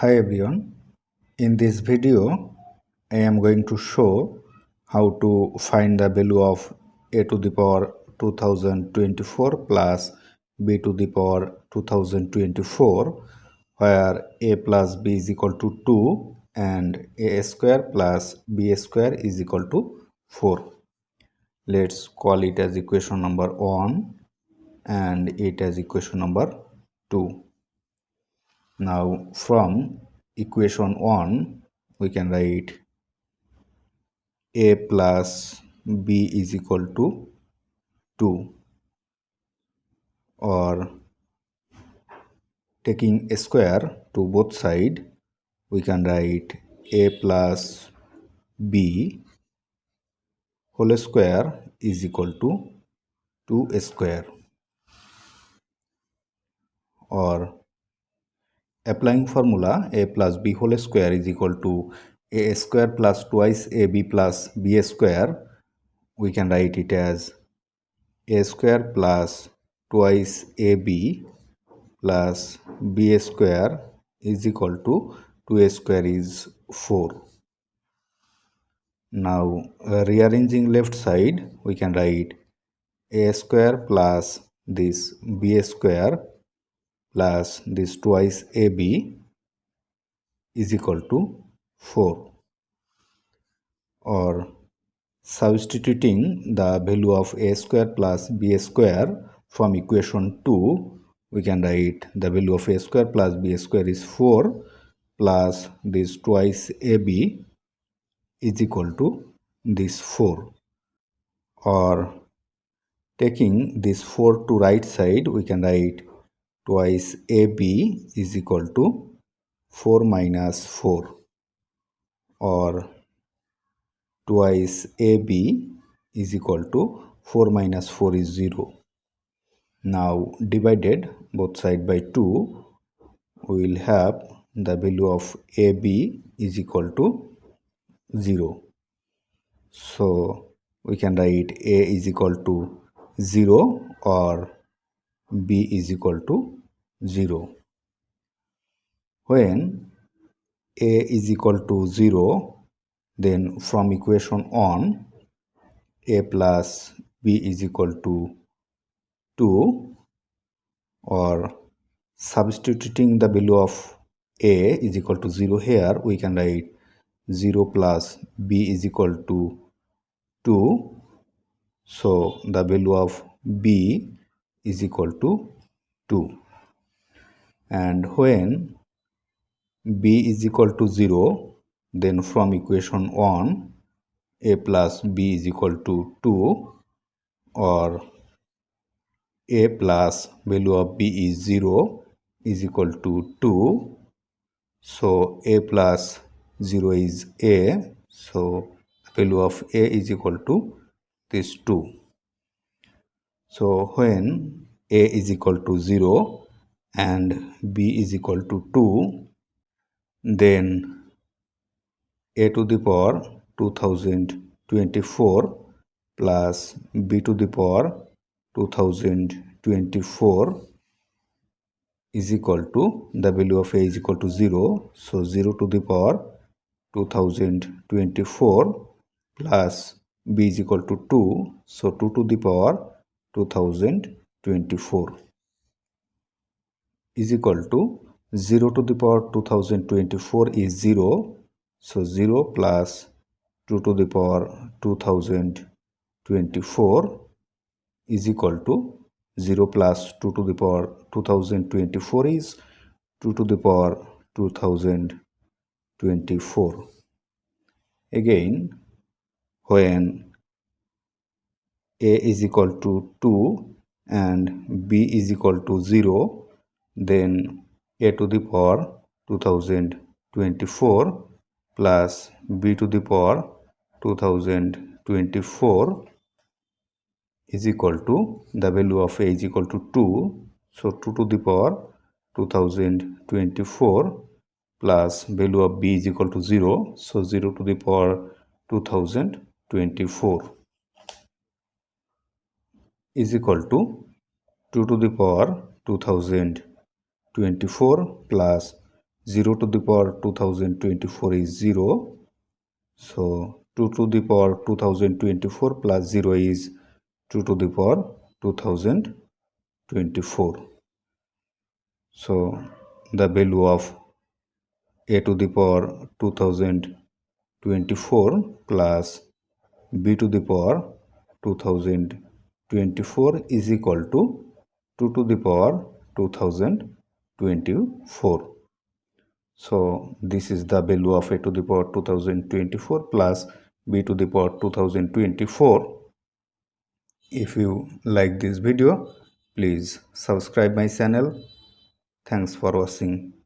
Hi everyone, in this video I am going to show how to find the value of a to the power 2024 plus b to the power 2024 where a plus b is equal to 2 and a square plus b square is equal to 4. Let's call it as equation number 1 and it as equation number 2. Now from equation 1 we can write a plus b is equal to 2, or taking a square to both side we can write a plus b whole square is equal to 2 square, or applying formula a plus b whole square is equal to a square plus twice ab plus b square, we can write it as a square plus twice ab plus b square is equal to 2a square is 4. Now rearranging left side we can write a square plus this b square plus this twice ab is equal to 4, or substituting the value of a square plus b square from equation 2 we can write the value of a square plus b square is 4 plus this twice ab is equal to this 4, or taking this 4 to right side we can write twice ab is equal to 4 minus 4, or twice ab is equal to 4 minus 4 is 0. Now divided both side by 2 we will have the value of ab is equal to 0. So we can write a is equal to 0 or b is equal to 0. When a is equal to 0, then from equation 1 a plus b is equal to 2, or substituting the value of a is equal to 0 here we can write 0 plus b is equal to 2, so the value of b is equal to 2. And when b is equal to 0, then from equation 1 a plus b is equal to 2, or a plus value of b is 0 is equal to 2, so a plus 0 is a, so value of a is equal to this 2. So when a is equal to 0 and b is equal to 2, then a to the power 2024 plus b to the power 2024 is equal to the value of a is equal to 0. So 0 to the power 2024 plus b is equal to 2. So 2 to the power 2024 is equal to 0 to the power 2024 is 0. So 0 plus 2 to the power 2024 is equal to 0 plus 2 to the power 2024 is 2 to the power 2024. Again, when a is equal to 2 and b is equal to 0, then a to the power 2024 plus b to the power 2024 is equal to the value of a is equal to 2. So 2 to the power 2024 plus value of b is equal to 0. So 0 to the power 2024 is equal to 2 to the power 2024 plus 0 to the power 2024 is 0. So 2 to the power 2024 plus 0 is 2 to the power 2024. So the value of a to the power 2024 plus b to the power 2024 is equal to 2 to the power 2024. So this is the value of a to the power 2024 plus b to the power 2024. If you like this video, please subscribe my channel. Thanks for watching.